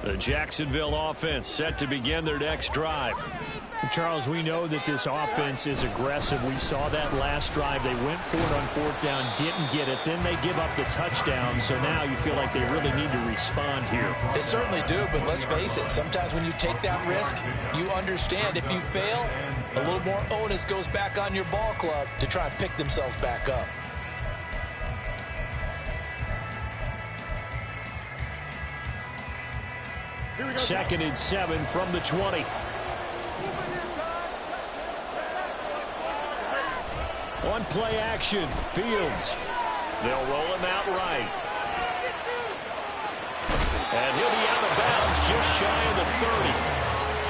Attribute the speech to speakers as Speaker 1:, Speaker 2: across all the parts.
Speaker 1: The Jacksonville offense set to begin their next drive.
Speaker 2: Charles, we know that this offense is aggressive. We saw that last drive. They went for it on fourth down, didn't get it. Then they give up the touchdown. So now you feel like they really need to respond here.
Speaker 3: They certainly do, but let's face it. Sometimes when you take that risk, you understand if you fail, a little more onus goes back on your ball club to try and pick themselves back up.
Speaker 1: Second and 7 from the 20. On play action, Fields. They'll roll him out right. And he'll be out of bounds just shy of the 30.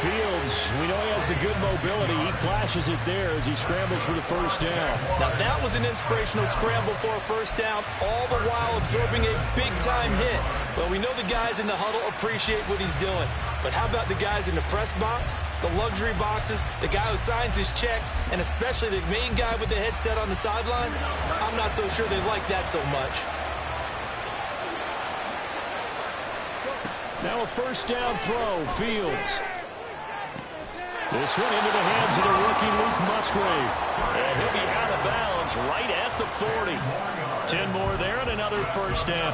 Speaker 1: Fields, we know he has the good mobility. He flashes it there as he scrambles for the first down.
Speaker 3: Now that was an inspirational scramble for a first down, all the while absorbing a big-time hit. Well, we know the guys in the huddle appreciate what he's doing. But how about the guys in the press box, the luxury boxes, the guy who signs his checks, and especially the main guy with the headset on the sideline? I'm not so sure they like that so much.
Speaker 1: Now a first down throw, Fields. This one into the hands of the rookie Luke Musgrave. And he'll be out of bounds right at the 40. 10 more there and another first down.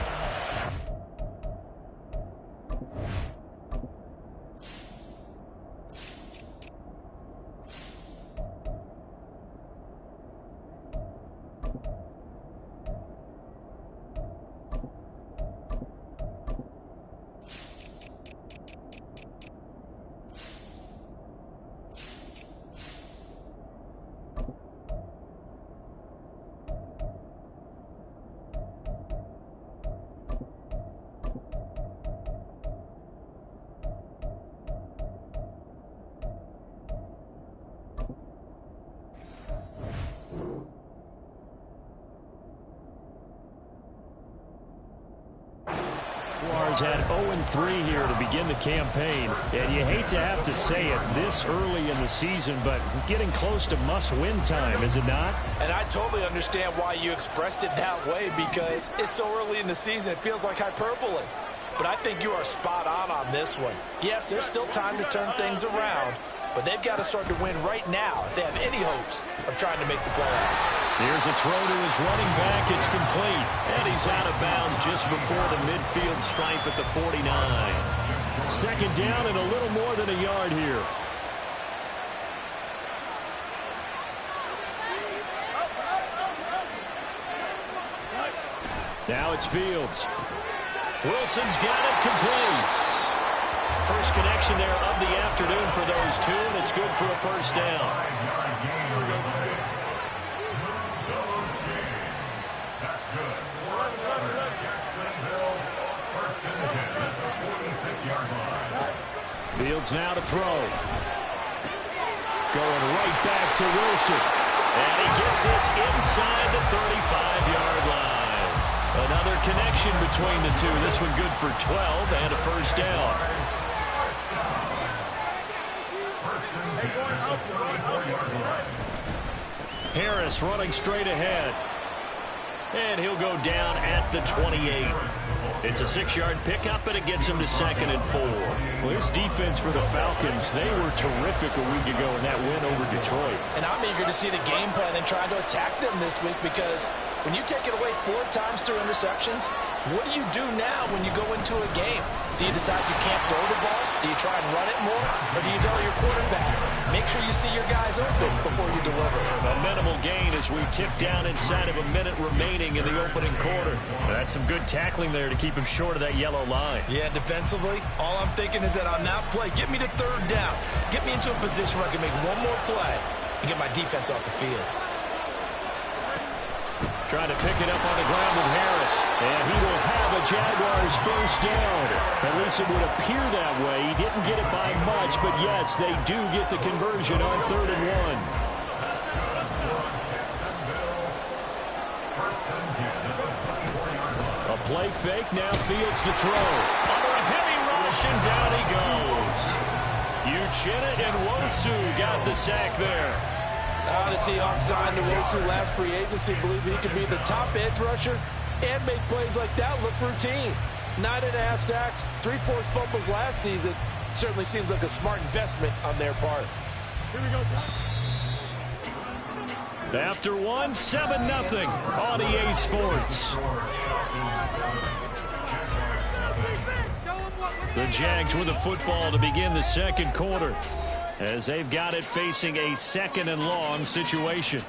Speaker 1: Had 0-3 here to begin the campaign, and you hate to have to say it this early in the season, but getting close to must-win time, is it not?
Speaker 3: And I totally understand why you expressed it that way, because it's so early in the season, it feels like hyperbole. But I think you are spot on this one. Yes, there's still time to turn things around, but they've got to start to win right now if they have any hopes of trying to make the playoffs.
Speaker 1: Here's a throw to his running back. It's complete. And he's out of bounds just before the midfield stripe at the 49. Second down and a little more than a yard here. Now it's Fields. Wilson's got it complete. First connection there of the afternoon for those two, and it's good for a first down. Fields now to throw. Going right back to Wilson. And he gets this inside the 35-yard line. Another connection between the two. This one good for 12 and a first down. Harris running straight ahead. And he'll go down at the 28. It's a 6-yard pickup, and it gets him to 2nd and 4. Well, this defense for the Falcons, they were terrific a week ago in that win over Detroit.
Speaker 3: And I'm eager to see the game plan and trying to attack them this week, because when you take it away 4 times through interceptions, what do you do now when you go into a game? Do you decide you can't throw the ball? Do you try and run it more? Or do you tell your quarterback, make sure you see your guys open before you deliver?
Speaker 1: A minimal gain as we tick down inside of a minute remaining in the opening quarter. That's some good tackling there to keep him short of that yellow line.
Speaker 3: Yeah, defensively, all I'm thinking is that on that play, get me to 3rd down. Get me into a position where I can make one more play and get my defense off the field.
Speaker 1: Trying to pick it up on the ground with Harris. And he will have a Jaguars first down. At least it would appear that way. He didn't get it by much, but yes, they do get the conversion on 3rd and 1. A play fake, now Fields to throw. Under a heavy rush, and down he goes. Uchenna and Wosu got the sack there.
Speaker 3: The Seahawks signed Nwosu last free agency. Believe he could be the top edge rusher and make plays like that look routine. 9.5 sacks, 3 forced fumbles last season. Certainly seems like a smart investment on their part.
Speaker 4: Here we go,
Speaker 1: After 1, 7-0 on EA Sports. The Jags with the football to begin the second quarter, as they've got it facing a 2nd and long situation.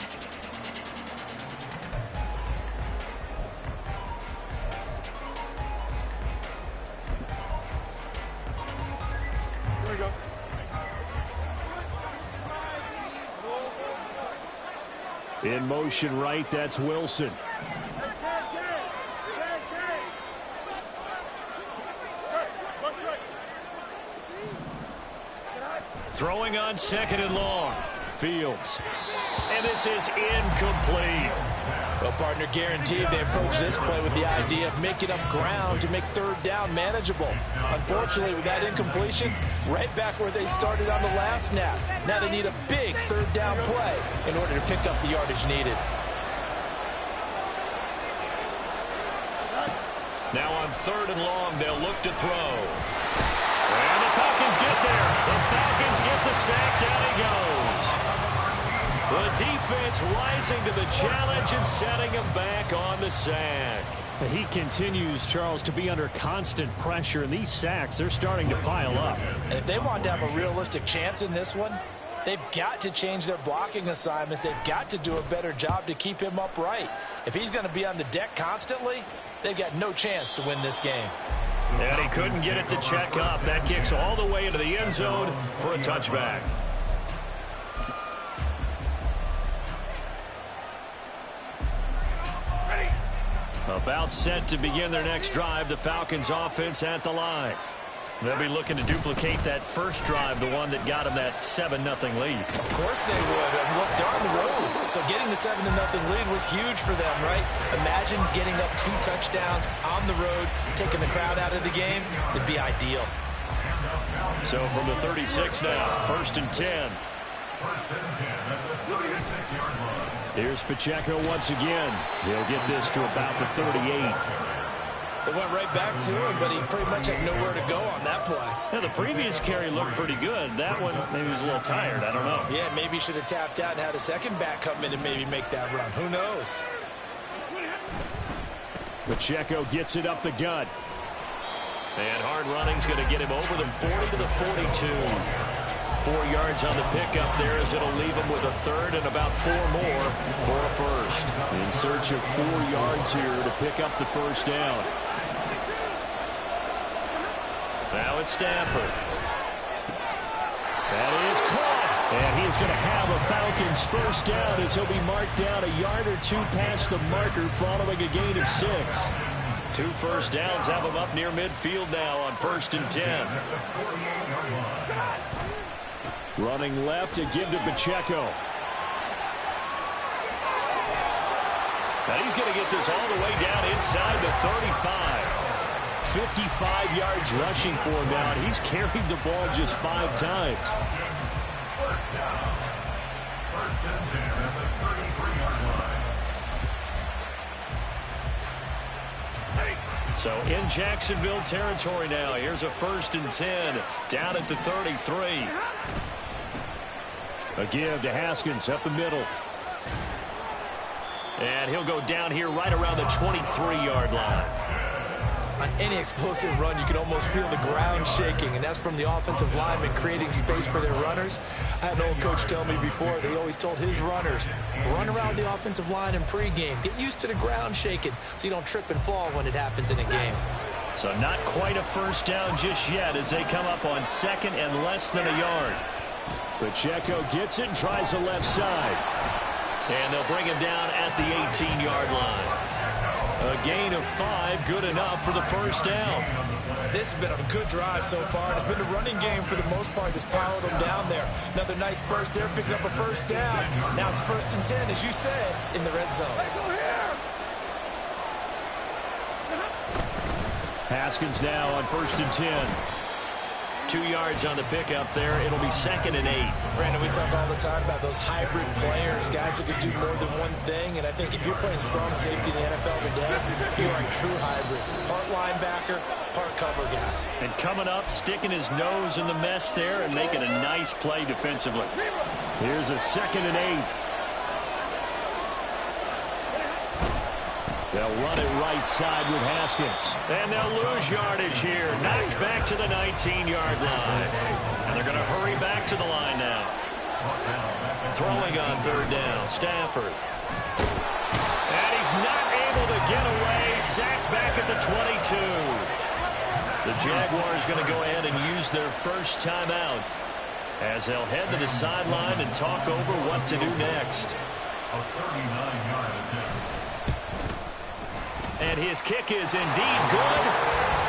Speaker 4: Here we go.
Speaker 2: In motion right, that's Wilson.
Speaker 1: Throwing on 2nd and long. Fields. And this is incomplete.
Speaker 3: Well, partner, guaranteed they approach this play with the idea of making up ground to make 3rd down manageable. Unfortunately, with that incompletion, right back where they started on the last snap. Now they need a big 3rd down play in order to pick up the yardage needed.
Speaker 1: Now on 3rd and long, they'll look to throw. And the Falcons get there. The Falcons get the sack. Down he goes. The defense rising to the challenge and setting him back on the sack.
Speaker 2: He continues, Charles, to be under constant pressure. And these sacks, they're starting to pile up.
Speaker 3: And if they want to have a realistic chance in this one, they've got to change their blocking assignments. They've got to do a better job to keep him upright. If he's going to be on the deck constantly, they've got no chance to win this game.
Speaker 1: And he couldn't get it to check up. That kicks all the way into the end zone for a touchback. About set to begin their next drive, the Falcons offense at the line. They'll be looking to duplicate that first drive, the one that got them that 7-0 lead.
Speaker 3: Of course they would. And look, they're on the road. So getting the 7-0 lead was huge for them, right? Imagine getting up 2 touchdowns on the road, taking the crowd out of the game. It'd be ideal.
Speaker 1: So from the 36 now, 1st and 10.
Speaker 2: Here's Pacheco once again. He'll get this to about the 38.
Speaker 3: They went right back to him, but he pretty much had nowhere to go on that play.
Speaker 1: Yeah, the previous carry looked pretty good. That one, maybe he was a little tired. I don't know.
Speaker 3: Yeah, maybe he should have tapped out and had a second back come in and maybe make that run. Who knows?
Speaker 2: Pacheco gets it up the gut.
Speaker 1: And hard running's going to get him over the 40 to the 42. 4 yards on the pickup there, as it'll leave him with a 3rd and about 4 more for a first.
Speaker 2: In search of 4 yards here to pick up the first down.
Speaker 1: Now it's Stafford.
Speaker 2: That is caught. And he's going to have a Falcons first down as he'll be marked down a yard or 2 past the marker following a gain of 6.
Speaker 1: 2 first downs have him up near midfield now on 1st and 10.
Speaker 2: Running left to give to Pacheco.
Speaker 1: Now he's going to get this all the way down inside the 35.
Speaker 2: 55 yards rushing for him now, and he's carried the ball just 5 times.
Speaker 1: So in Jacksonville territory now. Here's a 1st and 10 down at the 33.
Speaker 2: A give to Haskins up the middle.
Speaker 1: And he'll go down here right around the 23-yard line.
Speaker 3: On any explosive run, you can almost feel the ground shaking, and that's from the offensive linemen creating space for their runners. I had an old coach tell me before, they always told his runners, run around the offensive line in pregame. Get used to the ground shaking so you don't trip and fall when it happens in a game.
Speaker 1: So not quite a first down just yet as they come up on 2nd and less than a yard.
Speaker 2: Pacheco gets it and tries the left side.
Speaker 1: And they'll bring him down at the 18-yard line. A gain of 5, good enough for the first down.
Speaker 3: This has been a good drive so far. It's been a running game for the most part that's powered them down there. Another nice burst there, picking up a first down. Now it's 1st and 10, as you said, in the red zone.
Speaker 2: Haskins now on 1st and 10.
Speaker 1: 2 yards on the pickup there. It'll be 2nd and 8.
Speaker 3: Brandon, we talk all the time about those hybrid players, guys who can do more than one thing. And I think if you're playing strong safety in the NFL today, you are a true hybrid. Part linebacker, part cover guy.
Speaker 1: And coming up, sticking his nose in the mess there and making a nice play defensively.
Speaker 2: Here's a 2nd and 8. They'll run it right side with Haskins.
Speaker 1: And they'll lose yardage here. Knocked back to the 19-yard line. And they're going to hurry back to the line now. Throwing on 3rd down, Stafford. And he's not able to get away. Sacked back at the 22. The Jaguars going to go ahead and use their first timeout as they'll head to the sideline and talk over what to do next.
Speaker 5: A 39-yard attempt.
Speaker 1: And his kick is indeed good.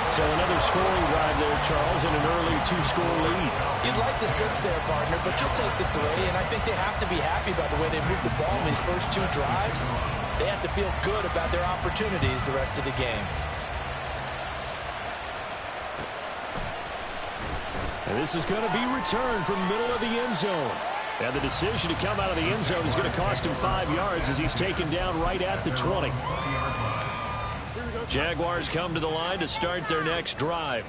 Speaker 2: So another scoring drive there, Charles, and an early 2-score lead.
Speaker 3: You'd like the 6 there, partner, but you'll take the 3. And I think they have to be happy about the way they moved the ball in these first 2 drives. They have to feel good about their opportunities the rest of the game.
Speaker 2: And this is going to be returned from middle of the end zone. And the decision to come out of the end zone is going to cost him 5 yards as he's taken down right at the 20.
Speaker 1: Jaguars come to the line to start their next drive.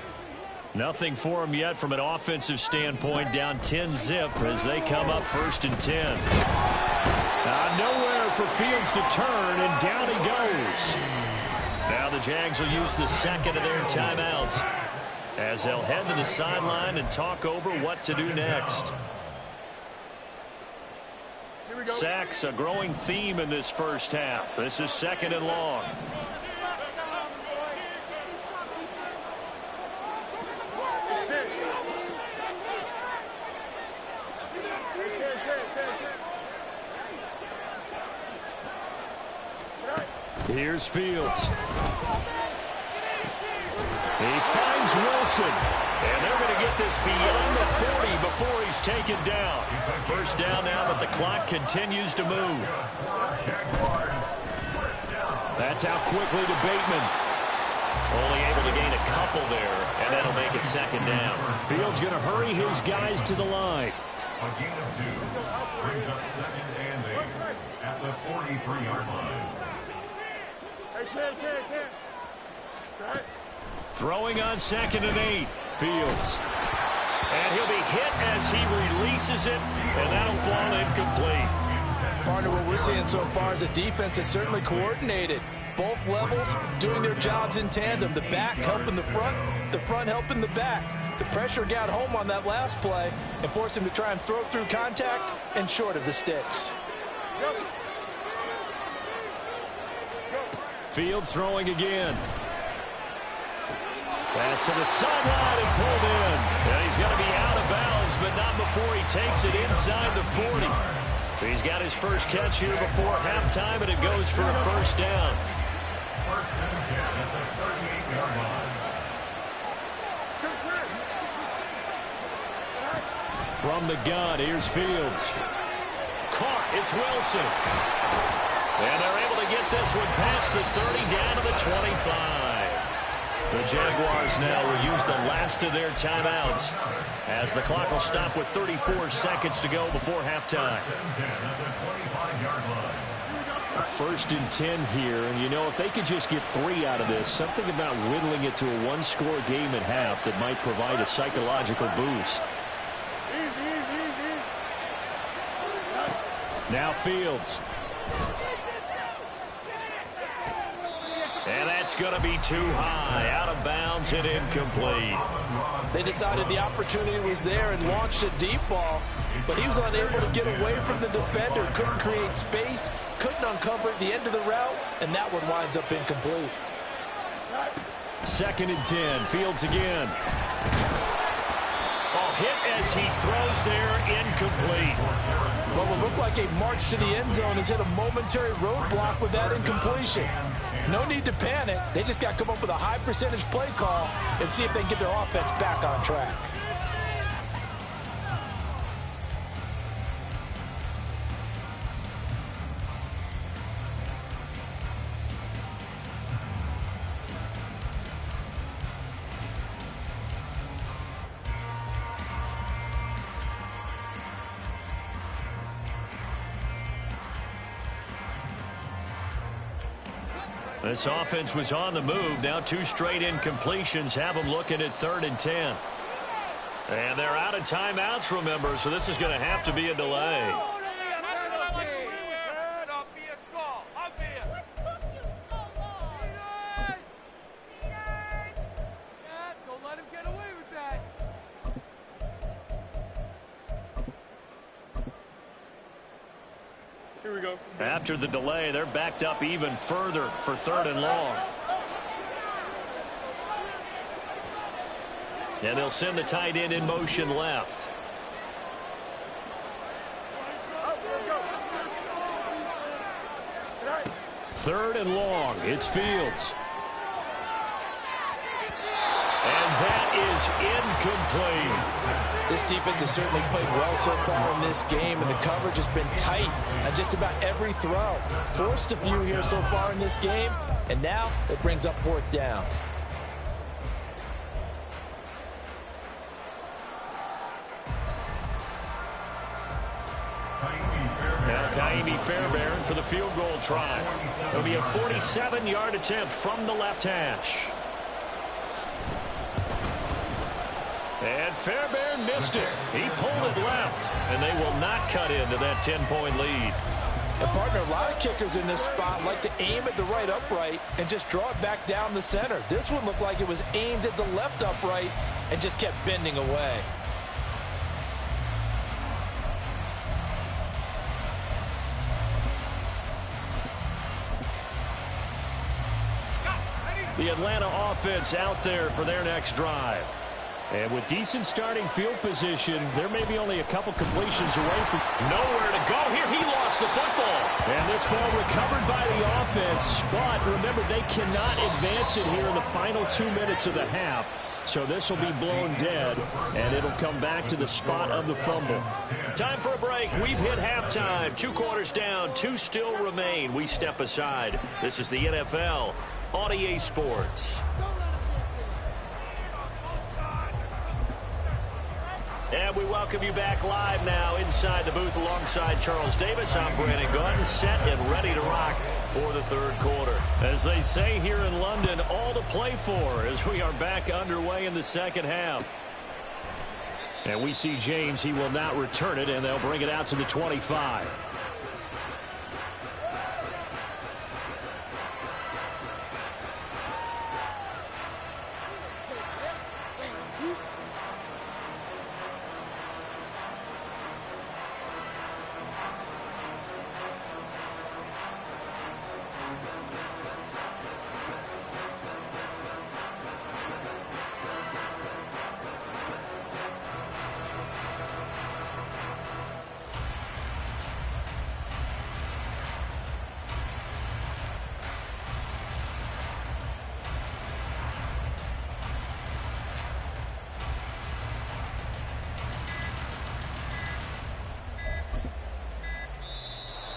Speaker 1: Nothing for them yet from an offensive standpoint, down 10-zip as they come up 1st and 10.
Speaker 2: Nowhere for Fields to turn, and down he goes.
Speaker 1: Now the Jags will use the 2nd of their timeouts as they'll head to the sideline and talk over what to do next. Sacks, a growing theme in this first half. This is 2nd and long.
Speaker 2: Here's Fields. He finds Wilson.
Speaker 1: And they're going to get this beyond the 40 before he's taken down. First down now, but the clock continues to move.
Speaker 2: That's out quickly to Bateman.
Speaker 1: Only able to gain a couple there, and that'll make it 2nd down.
Speaker 2: Fields going to hurry his guys to the line.
Speaker 5: A gain of 2 brings up 2nd and 8 at the 43-yard line.
Speaker 1: Throwing on 2nd and 8. Fields. And he'll be hit as he releases it, and that'll fall incomplete.
Speaker 3: Partner, what we're seeing so far is a defense that's certainly coordinated. Both levels doing their jobs in tandem. The back helping the front helping the back. The pressure got home on that last play and forced him to try and throw through contact and short of the sticks.
Speaker 2: Fields throwing again. Pass to the sideline and pulled in.
Speaker 1: And he's going to be out of bounds, but not before he takes it inside the 40. He's got his first catch here before halftime, and it goes for a first down.
Speaker 5: First and 10 at the 38-yard line.
Speaker 2: From the gun, here's Fields.
Speaker 1: Caught. It's Wilson. And they're able to get this one past the 30 down to the 25. The Jaguars now will use the last of their timeouts as the clock will stop with 34 seconds to go before halftime.
Speaker 2: 1st and 10 here, and you know, if they could just get 3 out of this, something about whittling it to a 1-score game at half that might provide a psychological boost. Now Fields.
Speaker 1: And that's going to be too high, out of bounds and incomplete.
Speaker 3: They decided the opportunity was there and launched a deep ball, but he was unable to get away from the defender, couldn't create space, couldn't uncover at the end of the route, and that one winds up incomplete.
Speaker 2: 2nd and 10, Fields again.
Speaker 1: Oh, hit as he throws there, incomplete.
Speaker 3: What would look like a march to the end zone has hit a momentary roadblock with that incompletion. No need to panic. They just got to come up with a high percentage play call and see if they can get their offense back on track.
Speaker 1: This offense was on the move. Now 2 straight incompletions have them looking at 3rd and 10. And they're out of timeouts, remember, so this is going to have to be a delay.
Speaker 4: Here we go.
Speaker 1: After the delay, they're backed up even further for 3rd and long. And they'll send the tight end in motion left.
Speaker 2: Third and long. It's Fields.
Speaker 1: And that is incomplete.
Speaker 3: This defense has certainly played well so far in this game, and the coverage has been tight on just about every throw. Forced a few here so far in this game, and now it brings up 4th down.
Speaker 1: Now Kaimi Fairbairn for the field goal try. It'll be a 47-yard attempt from the left hash. And Fairbairn missed it. He pulled it left, and they will not cut into that 10-point lead.
Speaker 3: And partner, a lot of kickers in this spot like to aim at the right upright and just draw it back down the center. This one looked like it was aimed at the left upright and just kept bending away.
Speaker 1: The Atlanta offense out there for their next drive.
Speaker 2: And with decent starting field position, there may be only a couple completions away from
Speaker 1: Nowhere to go here. He lost the football.
Speaker 2: And this ball recovered by the offense. But remember, they cannot advance it here in the final 2 minutes of the half. So this will be blown dead, and it'll come back to the spot of the fumble.
Speaker 1: Time for a break. We've hit halftime. 2 quarters down. 2 still remain. We step aside. This is the NFL on EA Sports. And we welcome you back live now inside the booth alongside Charles Davis. I'm Brandon Gaudin, set and ready to rock for the 3rd quarter. As they say here in London, all to play for as we are back underway in the 2nd half.
Speaker 2: And we see James. He will not return it, and they'll bring it out to the 25.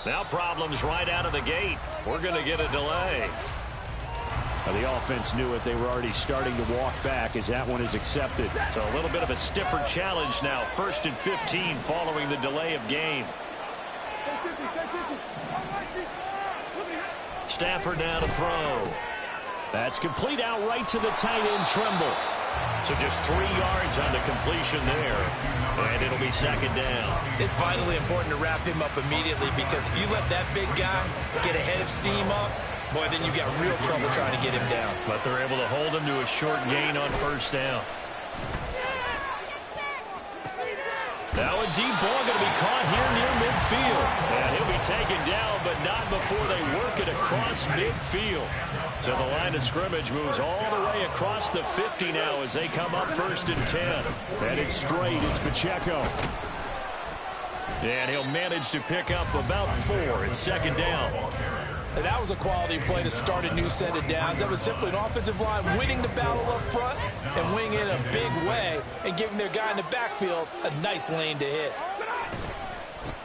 Speaker 1: Now problems right out of the gate. We're going to get a delay.
Speaker 2: The offense knew it. They were already starting to walk back as that one is accepted.
Speaker 1: So a little bit of a stiffer challenge now. 1st and 15 following the delay of game. Stafford now to throw.
Speaker 2: That's complete out right to the tight end, Tremble.
Speaker 1: So just 3 yards on the completion there. And it'll be 2nd down.
Speaker 3: It's vitally important to wrap him up immediately, because if you let that big guy get a head of steam up, boy, then you've got real trouble trying to get him down.
Speaker 1: But they're able to hold him to a short gain on 1st down. Now a deep ball going to be caught here near midfield. And he'll be taken down, but not before they work it across midfield. So the line of scrimmage moves all the way across the 50 now as they come up 1st and 10.
Speaker 2: And it's straight. It's Pacheco.
Speaker 1: And he'll manage to pick up about 4. It's 2nd down.
Speaker 3: And that was a quality play to start a new set of downs. That was simply an offensive line winning the battle up front and winning in a big way and giving their guy in the backfield a nice lane to hit.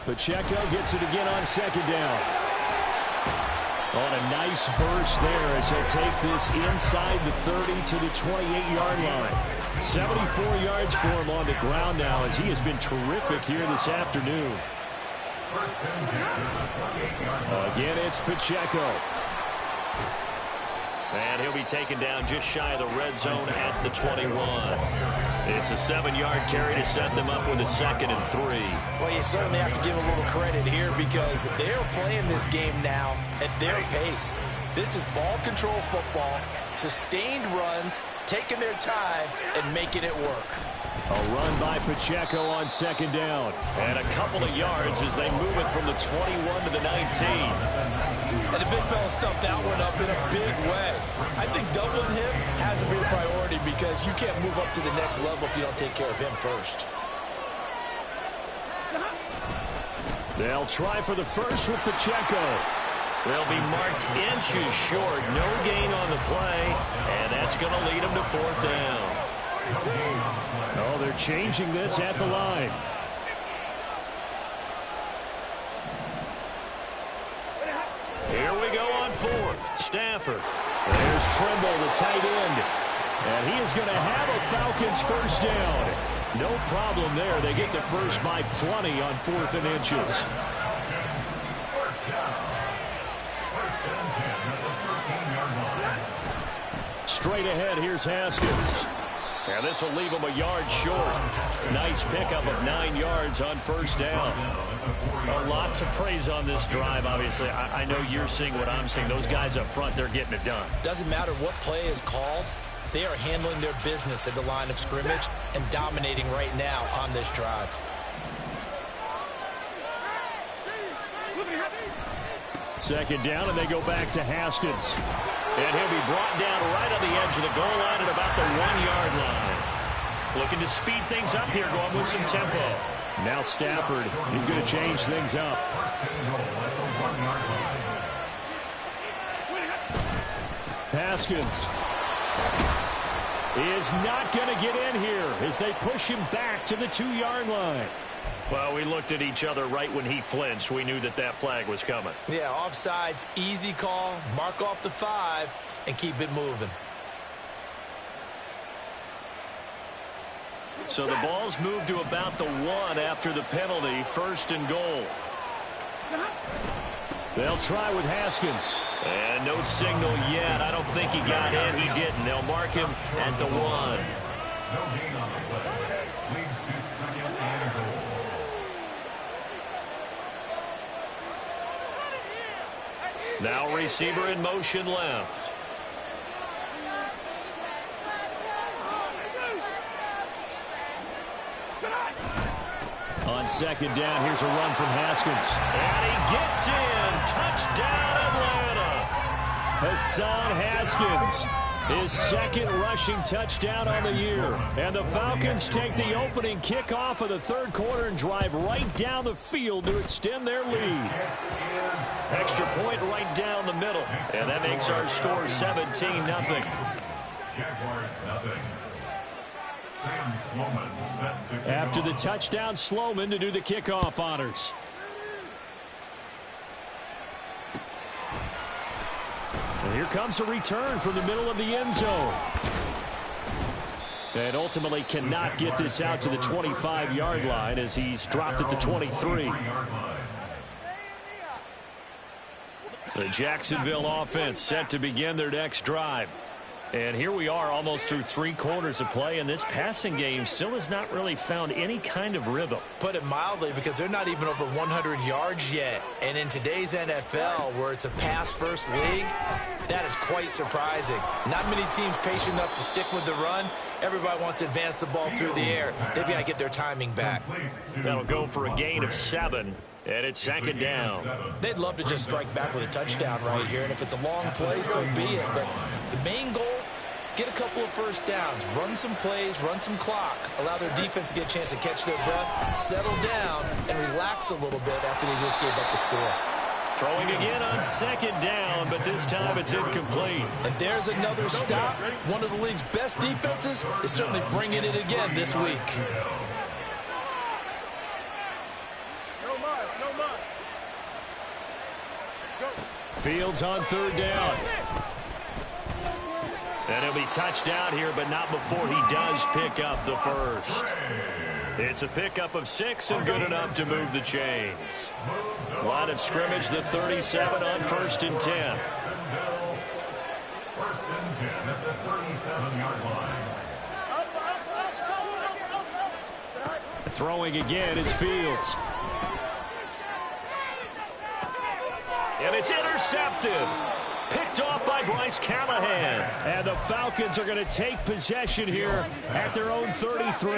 Speaker 2: Pacheco gets it again on 2nd down. On a nice burst there as he'll take this inside the 30 to the 28-yard line. 74 yards for him on the ground now as he has been terrific here this afternoon. Again, it's Pacheco.
Speaker 1: And he'll be taken down just shy of the red zone at the 21. It's a 7-yard carry to set them up with a 2nd and 3.
Speaker 3: Well, you certainly have to give a little credit here because they're playing this game now at their pace. This is ball control football, sustained runs, taking their time, and making it work.
Speaker 2: A run by Pacheco on 2nd down.
Speaker 1: And a couple of yards as they move it from the 21 to the 19.
Speaker 3: And the big fella stuffed that one up in a big way. I think doubling him has to be a priority because you can't move up to the next level if you don't take care of him first.
Speaker 2: They'll try for the first with Pacheco.
Speaker 1: They'll be marked inches short. No gain on the play, and that's going to lead them to 4th down.
Speaker 2: Oh, they're changing this at the line.
Speaker 1: Here we go on 4th. Stafford.
Speaker 2: There's Trimble, the tight end. And he is going to have a Falcons first down. No problem there. They get the first by plenty on 4th and inches.
Speaker 5: First down. First and 10 at the 13-yard line.
Speaker 2: Straight ahead, here's Haskins.
Speaker 1: And this will leave him a yard short. Nice pickup of 9 yards on first down. A lot to praise on this drive, obviously. I know you're seeing what I'm seeing. Those guys up front, they're getting it done.
Speaker 3: Doesn't matter what play is called. They are handling their business at the line of scrimmage and dominating right now on this drive.
Speaker 2: Second down, and they go back to Haskins.
Speaker 1: And he'll be brought down right on the edge of the goal line at about the 1-yard line. Looking to speed things up here, going with some tempo.
Speaker 2: Now Stafford, he's going to change things up. Haskins is not going to get in here as they push him back to the 2-yard line.
Speaker 1: Well, we looked at each other right when he flinched. We knew that that flag was coming.
Speaker 3: Yeah, offsides, easy call, mark off the 5, and keep it moving.
Speaker 1: So the ball's moved to about the 1 after the penalty, 1st and goal.
Speaker 2: They'll try with Haskins.
Speaker 1: And no signal yet. I don't think he got in. He didn't. They'll mark him at the 1.
Speaker 5: No gain on the play. Leads to 2nd and goal.
Speaker 1: Now receiver in motion left.
Speaker 2: On 2nd down, here's a run from Haskins.
Speaker 1: And he gets in. Touchdown, Atlanta.
Speaker 2: Hassan Haskins, his 2nd rushing touchdown on the year. And the Falcons take the opening kickoff of the 3rd quarter and drive right down the field to extend their lead.
Speaker 1: Extra point right down the middle. And that makes our score 17-0.
Speaker 5: Jaguars nothing. Sam Sloman set to kick
Speaker 2: After the
Speaker 5: off.
Speaker 2: touchdown, Sloman to do the kickoff honors. And here comes a return from the middle of the end zone. And ultimately cannot get this out to the 25-yard line as he's dropped at the 23.
Speaker 1: The Jacksonville offense set to begin their next drive. And here we are almost through 3 quarters of play, and this passing game still has not really found any kind of rhythm.
Speaker 3: Put it mildly, because they're not even over 100 yards yet. And in today's NFL, where it's a pass-first league, that is quite surprising. Not many teams patient enough to stick with the run. Everybody wants to advance the ball through the air. They've got to get their timing back.
Speaker 1: That'll go for a gain of 7, and it's 2nd down.
Speaker 3: They'd love to just strike back with a touchdown right here, and if it's a long play, so be it. But the main goal, get a couple of first downs, run some plays, run some clock, allow their defense to get a chance to catch their breath, settle down, and relax a little bit after they just gave up the score.
Speaker 1: Throwing again on 2nd down, but this time it's incomplete.
Speaker 3: And there's another stop. One of the league's best defenses is certainly bringing it again this week.
Speaker 4: No mas, no mas. Go.
Speaker 2: Fields on 3rd down.
Speaker 1: And he'll be touched out here, but not before he does pick up the first. It's a pickup of 6 and good enough to move the chains. Line of scrimmage, the 37 on 1st and 10.
Speaker 5: First 37-yard line.
Speaker 2: Throwing again is Fields.
Speaker 1: And it's intercepted. Picked off by Bryce Callahan.
Speaker 2: And the Falcons are going to take possession here at their own 33.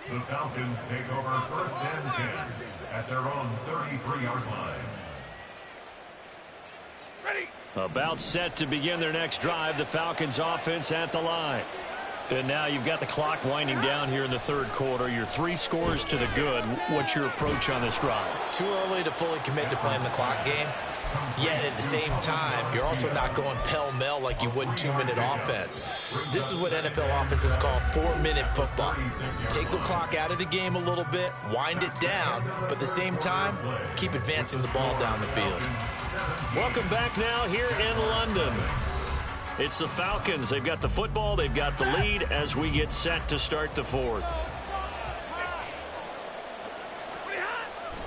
Speaker 5: The Falcons take over first and 10 at their own 33-yard line.
Speaker 1: About set to begin their next drive. The Falcons offense at the line. And now you've got the clock winding down here in the third quarter. You're 3 scores to the good. What's your approach on this drive?
Speaker 3: Too early to fully commit to playing the clock game. Yet at the same time, you're also not going pell-mell like you would in 2-minute offense. This is what NFL offenses call 4-minute football. Take the clock out of the game a little bit, wind it down, but at the same time, keep advancing the ball down the field.
Speaker 1: Welcome back now here in London. It's the Falcons. They've got the football. They've got the lead as we get set to start the fourth.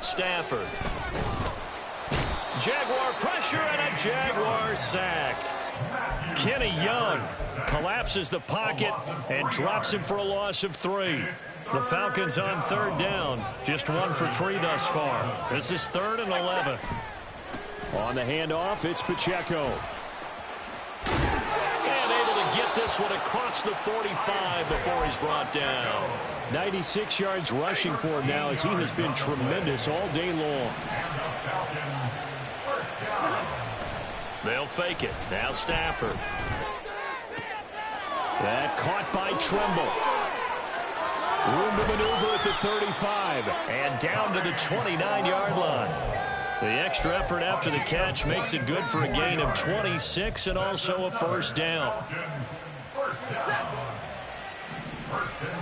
Speaker 1: Stafford. Jaguar pressure and a Jaguar sack. Kenny Young collapses the pocket and drops him for a loss of 3. The Falcons on third down. Just 1 for 3 thus far. This is 3rd and 11.
Speaker 2: On the handoff, it's Pacheco.
Speaker 1: And able to get this one across the 45 before he's brought down.
Speaker 2: 96 yards rushing for him now as he has been tremendous all day long.
Speaker 1: They'll fake it. Now Stafford.
Speaker 2: That caught by Tremble. Room to maneuver at the 35.
Speaker 1: And down to the 29-yard line. The extra effort after the catch makes it good for a gain of 26 and also a first down.
Speaker 5: First and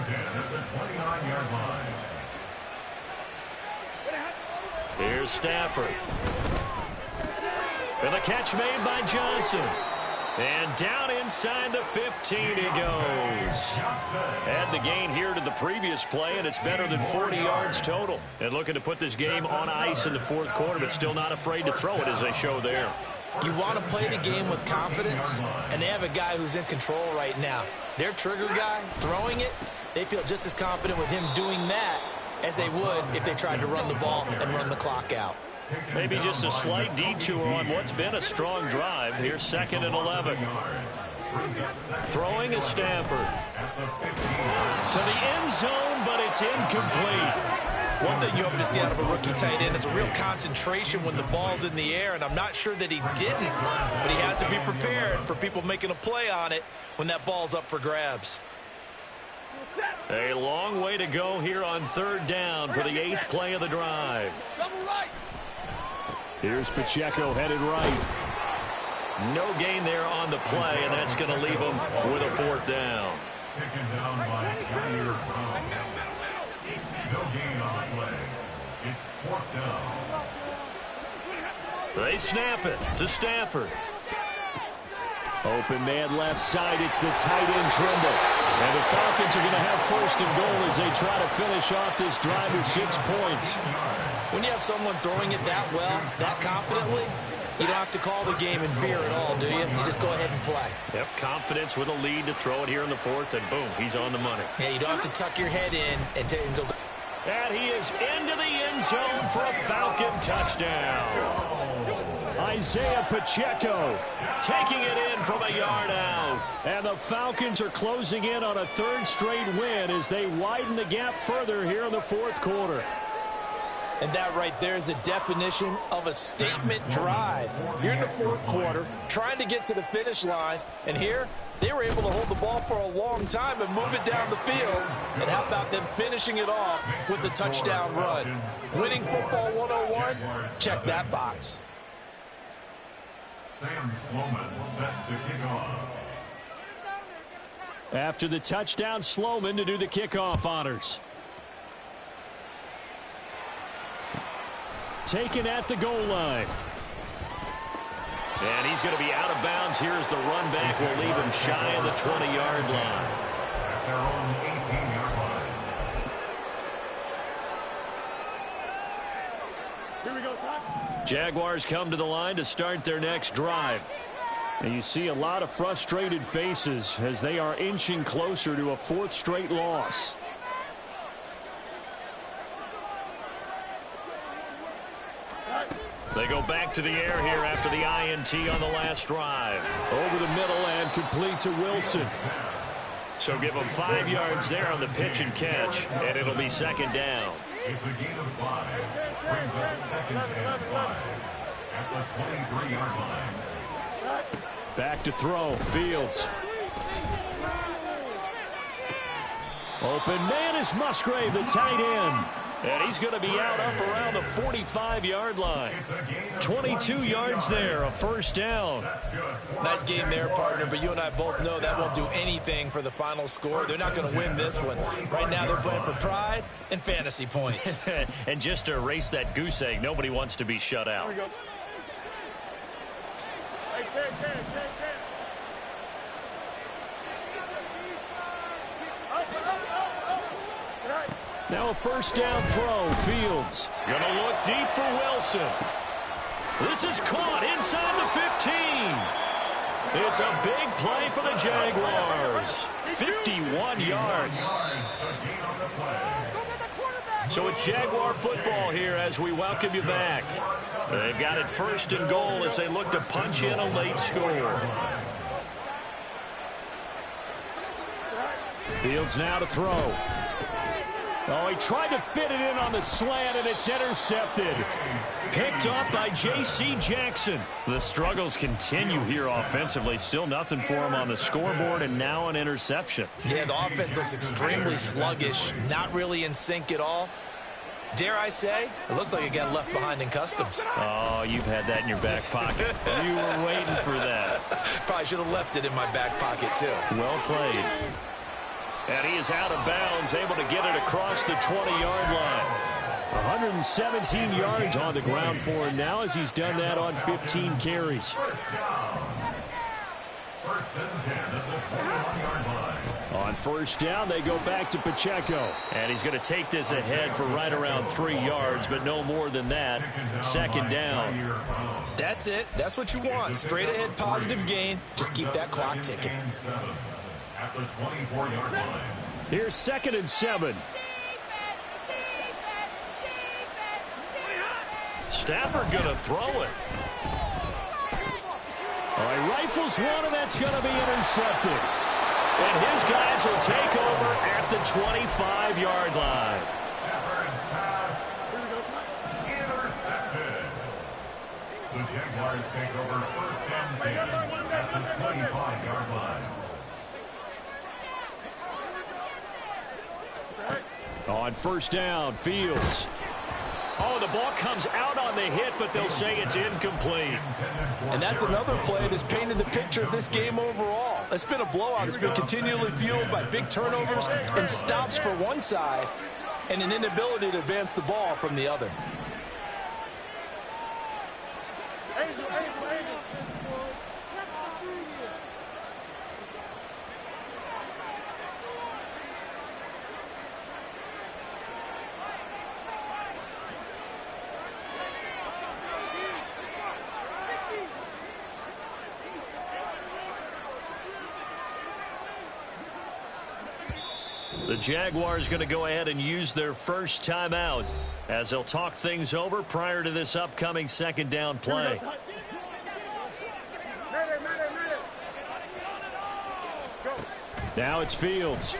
Speaker 5: 10 at the 29-yard line.
Speaker 1: Here's Stafford. And the catch made by Johnson. And down inside the 15 he goes. Add the gain here to the previous play, and it's better than 40 yards total. And looking to put this game on ice in the fourth quarter, but still not afraid to throw it as they show there.
Speaker 3: You want to play the game with confidence, and they have a guy who's in control right now. Their trigger guy, throwing it, they feel just as confident with him doing that as they would if they tried to run the ball and run the clock out.
Speaker 1: Maybe just a slight detour on what's been a strong drive. Here's 2nd and 11. Throwing is Stafford. To the end zone, but it's incomplete.
Speaker 3: One thing you hope to see out of a rookie tight end is a real concentration when the ball's in the air, and I'm not sure that he didn't, but he has to be prepared for people making a play on it when that ball's up for grabs.
Speaker 1: A long way to go here on third down for the 8th play of the drive.
Speaker 2: Here's Pacheco headed right.
Speaker 1: No gain there on the play, and that's going to leave him with a 4th down.
Speaker 5: Taken down by Jair Brown. No gain on the play. It's 4th down.
Speaker 1: They snap it to Stafford.
Speaker 2: Open man left side. It's the tight end Tremble. And the Falcons are going to have 1st and goal as they try to finish off this drive with 6 points.
Speaker 3: When you have someone throwing it that well, that confidently, you don't have to call the game in fear at all, do you? You just go ahead and play.
Speaker 1: Yep, confidence with a lead to throw it here in the 4th, and boom, he's on the money.
Speaker 3: Yeah, you don't have to tuck your head in and go.
Speaker 1: And he is into the end zone for a Falcon touchdown.
Speaker 2: Isaiah Pacheco
Speaker 1: taking it in from a yard out.
Speaker 2: And the Falcons are closing in on a 3rd straight win as they widen the gap further here in the 4th quarter.
Speaker 3: And that right there is the definition of a statement drive. You're in the 4th quarter, trying to get to the finish line, and here they were able to hold the ball for a long time and move it down the field. And how about them finishing it off with the touchdown run? Winning football 101? Check that box.
Speaker 5: Sam Sloman set to kick off.
Speaker 2: After the touchdown, Sloman to do the kickoff honors. Taken at the goal line.
Speaker 1: And he's going to be out of bounds. Here's the run back. Will leave him shy of the 20-yard line.
Speaker 5: At their own 18-yard line.
Speaker 4: Here we go, son.
Speaker 1: Jaguars come to the line to start their next drive.
Speaker 2: And you see a lot of frustrated faces as they are inching closer to a 4th straight loss.
Speaker 1: They go back to the air here after the INT on the last drive.
Speaker 2: Over the middle and complete to Wilson.
Speaker 1: So give them 5 yards there on the pitch and catch, and it'll be 2nd down.
Speaker 5: It's a gain of 5. Brings up 2nd and 5 at the 23-yard line.
Speaker 2: Back to throw. Fields. Open man is Musgrave, the tight end.
Speaker 1: And he's going to be out up around the 45-yard line. 22 yards there, a 1st down.
Speaker 3: Nice game there, partner, but you and I both know that won't do anything for the final score. They're not going to win this one. Right now they're playing for pride and fantasy points.
Speaker 1: And just to erase that goose egg, nobody wants to be shut out.
Speaker 4: Here we go. Hey, Ken.
Speaker 2: Now a 1st down throw. Fields.
Speaker 1: Gonna look deep for Wilson. This is caught inside the 15. It's a big play for the Jaguars. 51 yards. So it's Jaguar football here as we welcome you back. They've got it 1st and goal as they look to punch in a late score.
Speaker 2: Fields now to throw. Oh, he tried to fit it in on the slant, and it's intercepted.
Speaker 1: Picked up by J.C. Jackson. The struggles continue here offensively. Still nothing for him on the scoreboard, and now an interception.
Speaker 3: Yeah, the offense looks extremely sluggish, not really in sync at all. Dare I say, it looks like it got left behind in customs.
Speaker 1: Oh, you've had that in your back pocket. You were waiting for that.
Speaker 3: Probably should have left it in my back pocket, too.
Speaker 1: Well played. And he is out of bounds, able to get it across the 20-yard line.
Speaker 2: 117 yards on the ground for him now as he's done that on 15 carries.
Speaker 5: 1st and 10 at the 21-yard line.
Speaker 2: On 1st down, they go back to Pacheco.
Speaker 1: And he's going to take this ahead for right around 3 yards, but no more than that. 2nd down.
Speaker 3: That's it. That's what you want. Straight ahead positive gain. Just keep that clock ticking.
Speaker 5: At the 24-yard line.
Speaker 2: Here's 2nd and 7.
Speaker 1: Stafford going to throw it.
Speaker 2: All right, rifles one, and that's going to be intercepted.
Speaker 1: And his guys will take over at the 25-yard line.
Speaker 5: Stafford's pass intercepted. The Jaguars take over 1st and 10 at the 25-yard line.
Speaker 2: On 1st down, Fields.
Speaker 1: Oh, the ball comes out on the hit, but they'll say it's incomplete.
Speaker 3: And that's another play that's painted the picture of this game overall. It's been a blowout. It's been continually fueled by big turnovers and stops for one side and an inability to advance the ball from the other.
Speaker 4: Angel.
Speaker 1: The Jaguars going to go ahead and use their first timeout as they'll talk things over prior to this upcoming 2nd down play.
Speaker 2: Now it's Fields.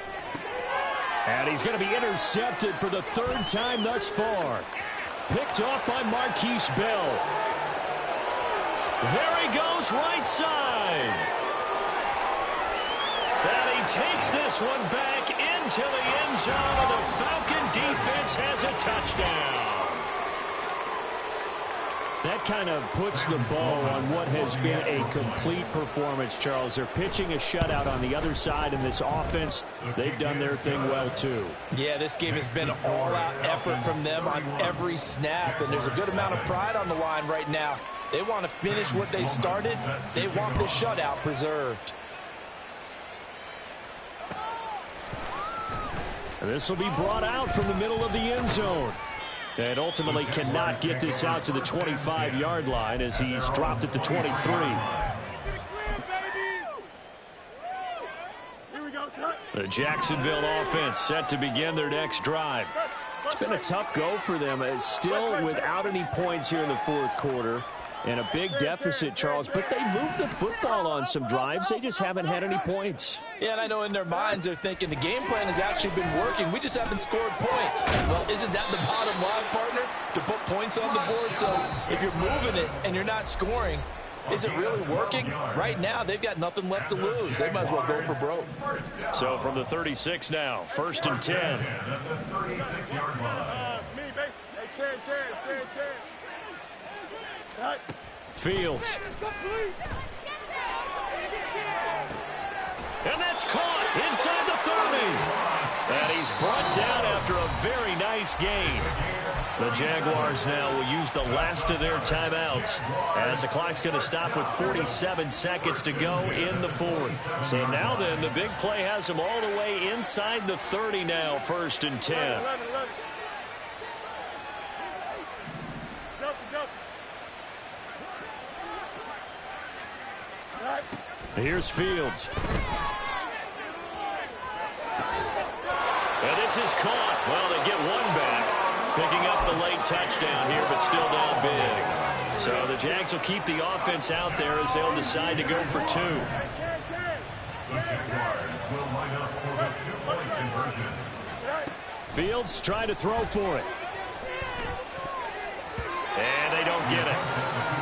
Speaker 2: And he's going to be intercepted for the 3rd time thus far. Picked off by Marquise Bell.
Speaker 1: There he goes, right side. And he takes this one back into the end zone, and the Falcon defense has a touchdown.
Speaker 2: That kind of puts the bow on what has been a complete performance, Charles. They're pitching a shutout on the other side in this offense. They've done their thing well, too.
Speaker 3: Yeah, this game has been all-out effort from them on every snap, and there's a good amount of pride on the line right now. They want to finish what they started. They want the shutout preserved.
Speaker 2: And this will be brought out from the middle of the end zone. And ultimately cannot get this out to the 25-yard line as he's dropped at the 23.
Speaker 1: The Jacksonville offense set to begin their next drive.
Speaker 2: It's been a tough go for them. It's still without any points here in the fourth quarter. And a big deficit, Charles. But they moved the football on some drives. They just haven't had any points.
Speaker 3: Yeah, and I know in their minds they're thinking the game plan has actually been working. We just haven't scored points. Well, isn't that the bottom line, partner? To put points on the board. So if you're moving it and you're not scoring, is it really working? Right now, they've got nothing left to lose. They might as well go for broke.
Speaker 1: So from the 36 now, 1st and 10.
Speaker 4: Me, base. Hey, Ken. Right.
Speaker 1: Fields. And that's caught inside the 30. And he's brought down after a very nice gain. The Jaguars now will use the last of their timeouts as the clock's going to stop with 47 seconds to go in the fourth. So now then, the big play has them all the way inside the 30 now, 1st and 10.
Speaker 4: 11. Right.
Speaker 1: Here's Fields. And this is caught. Well, they get one back. Picking up the late touchdown here, but still down big. So the Jags will keep the offense out there as they'll decide to go for 2.
Speaker 5: The Jaguars will line up for the two-point conversion.
Speaker 2: Fields trying to throw for it.
Speaker 1: And they don't get it.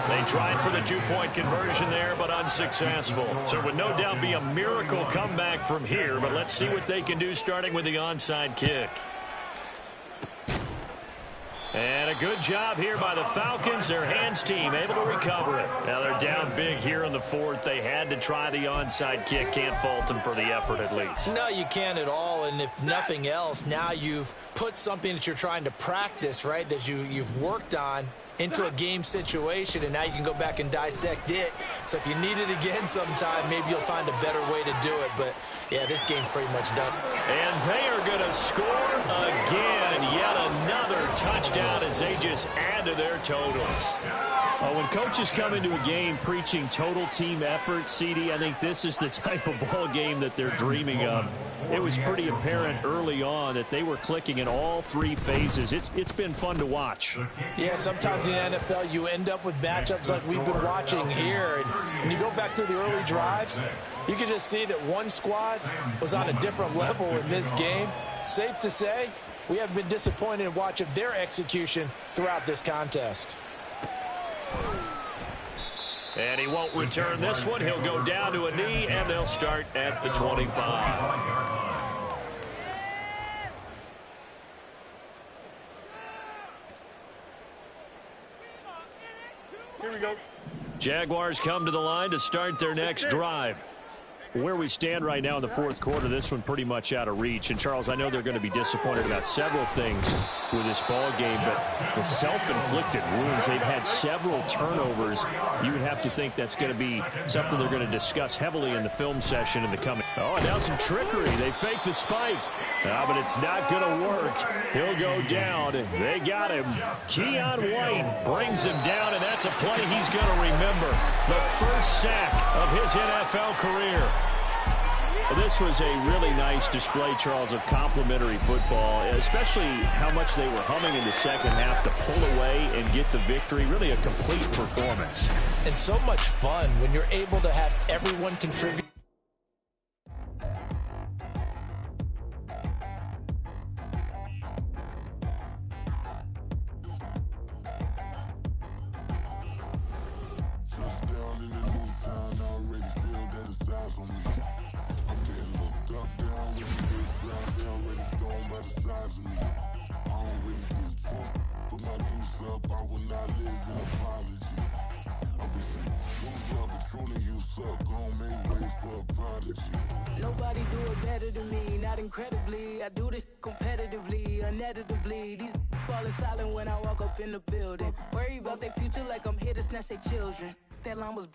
Speaker 1: They tried for the 2-point conversion there, but unsuccessful. So it would no doubt be a miracle comeback from here, but let's see what they can do starting with the onside kick. And a good job here by the Falcons, their hands team, able to recover it. Now they're down big here in the fourth. They had to try the onside kick. Can't fault them for the effort at least.
Speaker 3: No, you can't at all. And if nothing else, now you've put something that you're trying to practice, right, that you've worked on into a game situation, and now you can go back and dissect it. So if you need it again sometime, maybe you'll find a better way to do it. But, yeah, this game's pretty much done.
Speaker 1: And they are going to score again. Yet another touchdown as they just add to their totals.
Speaker 2: When coaches come into a game preaching total team effort, CD, I think this is the type of ball game that they're dreaming of. It was pretty apparent early on that they were clicking in all 3 phases. It's been fun to watch.
Speaker 3: Yeah, sometimes in the NFL you end up with matchups like we've been watching here. And when you go back to the early drives, you can just see that one squad was on a different level in this game. Safe to say, we have been disappointed in watching their execution throughout this contest.
Speaker 1: And he won't return this one. He'll go down to a knee, and they'll start at the 25.
Speaker 4: Here we go.
Speaker 1: Jaguars come to the line to start their next drive.
Speaker 2: Where we stand right now in the fourth quarter, this one pretty much out of reach. And, Charles, I know they're going to be disappointed about several things with this ball game, but the self-inflicted wounds, they've had several turnovers. You would have to think that's going to be something they're going to discuss heavily in the film session in the coming. Oh, and now some trickery. They fake the spike. But it's not going to work. He'll go down. They got him. Keon White brings him down, and that's a play he's going to remember. The first sack of his NFL career. This was a really nice display, Charles, of complimentary football, especially how much they were humming in the second half to pull away and get the victory. Really a complete performance.
Speaker 3: And so much fun when you're able to have everyone contribute.
Speaker 6: Nobody do it better than me, not incredibly. I do this competitively, uneditably. These falling silent when I walk up in the building. Worry about their future like I'm here to snatch their children. That line was